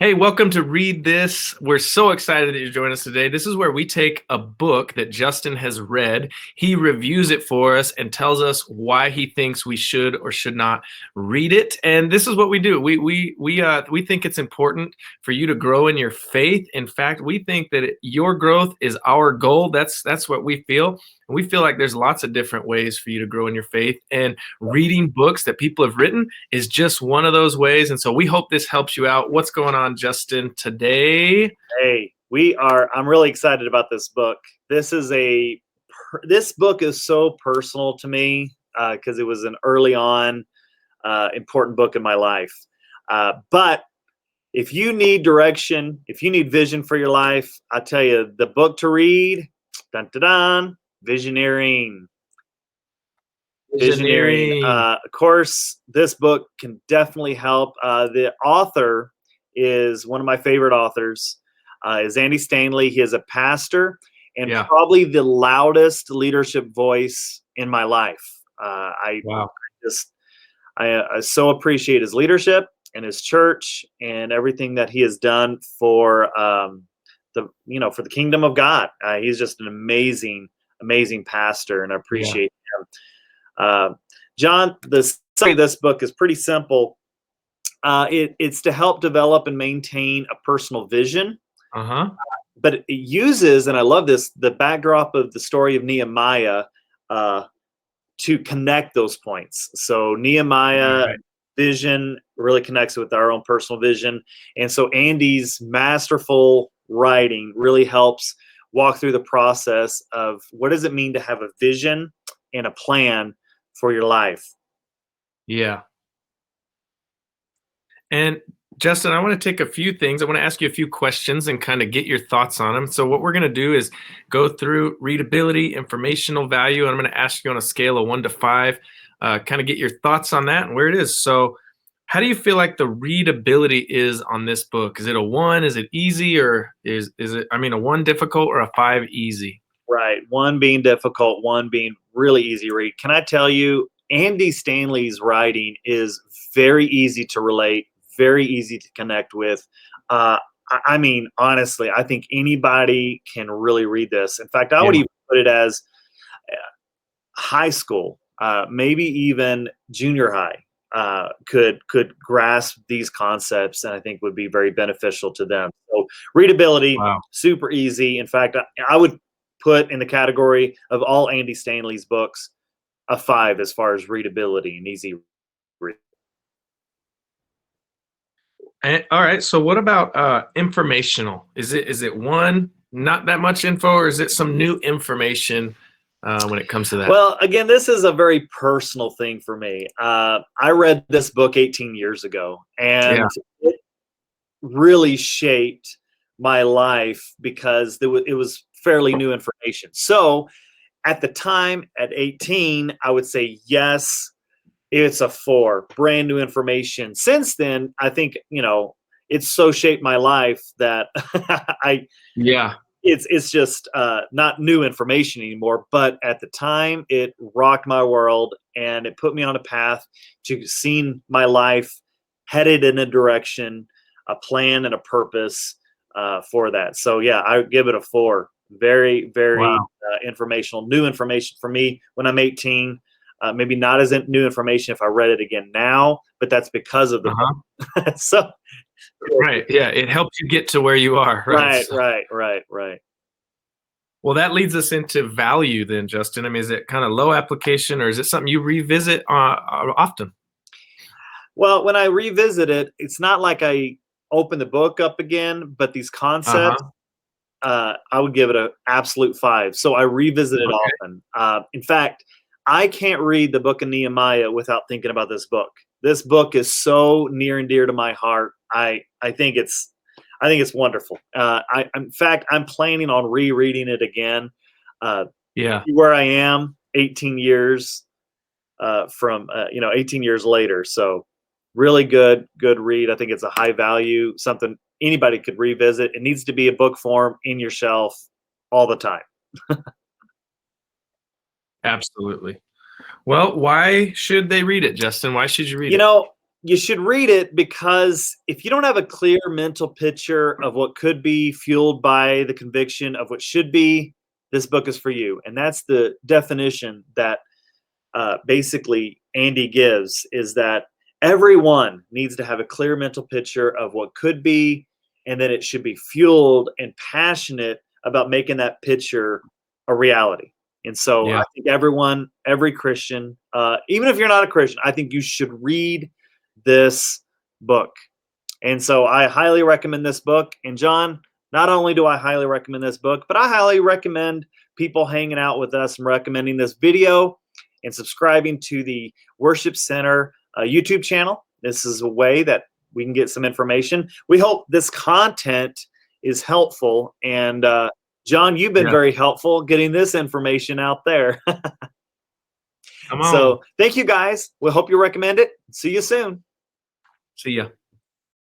Hey, welcome to Read This. We're so excited that you're joining us today. This is where we take a book that Justin has read. He reviews it for us and tells us why he thinks we should or should not read it. And this is what we do. We think it's important for you to grow in your faith. In fact, we think that your growth is our goal. That's what we feel. And we feel like there's lots of different ways for you to grow in your faith. And reading books that people have written is just one of those ways. And so we hope this helps you out. What's going on, Justin, today? Hey, I'm really excited about this book. This book is so personal to me because it was an early on important book in my life. But if you need direction, if you need vision for your life, I tell you, the book to read, dun, dun, dun, Visioneering. Visioneering. Of course, this book can definitely help. The author is one of my favorite authors, is Andy Stanley. He is a pastor and Yeah. probably the loudest leadership voice in my life. Wow. I so appreciate his leadership and his church and everything that he has done for for the kingdom of God. He's just an amazing pastor, and I Yeah. appreciate him. John, the summary of this book is pretty simple. It's to help develop and maintain a personal vision, Uh-huh. but it uses, and I love this, the backdrop of the story of Nehemiah to connect those points. So Nehemiah Right. vision really connects with our own personal vision. And so Andy's masterful writing really helps walk through the process of what does it mean to have a vision and a plan for your life. Yeah. And Justin, I want to take a few things. I want to ask you a few questions and kind of get your thoughts on them. So what we're going to do is go through readability, informational value, and I'm going to ask you on a scale of 1 to 5, kind of get your thoughts on that and where it is. So how do you feel like the readability is on this book? Is it a 1? Is it easy, or is it, a 1 difficult or a 5 easy? Right. One being difficult, one being really easy read. Can I tell you, Andy Stanley's writing is very easy to relate, very easy to connect with. Honestly, I think anybody can really read this. In fact, I would Yeah. even put it as high school, maybe even junior high, could grasp these concepts, and I think would be very beneficial to them. So readability, Wow. super easy. In fact, I would put in the category of all Andy Stanley's books a 5 as far as readability and easy read. And, all right. So what about informational? Is it 1, not that much info, or is it some new information when it comes to that? Well, again, this is a very personal thing for me. I read this book 18 years ago, Yeah. and it really shaped my life because it was fairly new information. So at the time, at 18, I would say yes, it's a 4, brand new information. Since then, I think, it's so shaped my life that I Yeah. it's just not new information anymore. But at the time, it rocked my world, and it put me on a path to seeing my life headed in a direction, a plan, and a purpose for that. So yeah, I would give it a 4. Very, very Wow. informational, new information for me when I'm 18. Maybe not as new information if I read it again now, but that's because of the Uh-huh. book. So Right. Yeah. It helps you get to where you are. Right. right, So, right. well, that leads us into value then, Justin. Is it kind of low application, or is it something you revisit often? Well, when I revisit it, it's not like I open the book up again, but these concepts, Uh-huh. I would give it an absolute 5. So I revisit it Okay. often. In fact, I can't read the book of Nehemiah without thinking about this book. This book is so near and dear to my heart. I think it's wonderful. In fact, I'm planning on rereading it again. Uh, Yeah. where I am, 18 years 18 years later. So really good read. I think it's a high value, something anybody could revisit. It needs to be a book form in your shelf all the time. Absolutely. Well, why should they read it, Justin? Why should you read You it? know, you should read it, because if you don't have a clear mental picture of what could be fueled by the conviction of what should be, this book is for you. And that's the definition that basically Andy gives, is that everyone needs to have a clear mental picture of what could be, and then it should be fueled and passionate about making that picture a reality. And so Yeah. I think everyone, every Christian, even if you're not a Christian, I think you should read this book. And so I highly recommend this book. And John, not only do I highly recommend this book, but I highly recommend people hanging out with us and recommending this video and subscribing to the Worship Center YouTube channel. This is a way that we can get some information. We hope this content is helpful. And John, you've been very helpful getting this information out there. Come on. So thank you, guys. We hope you recommend it. See you soon. See ya.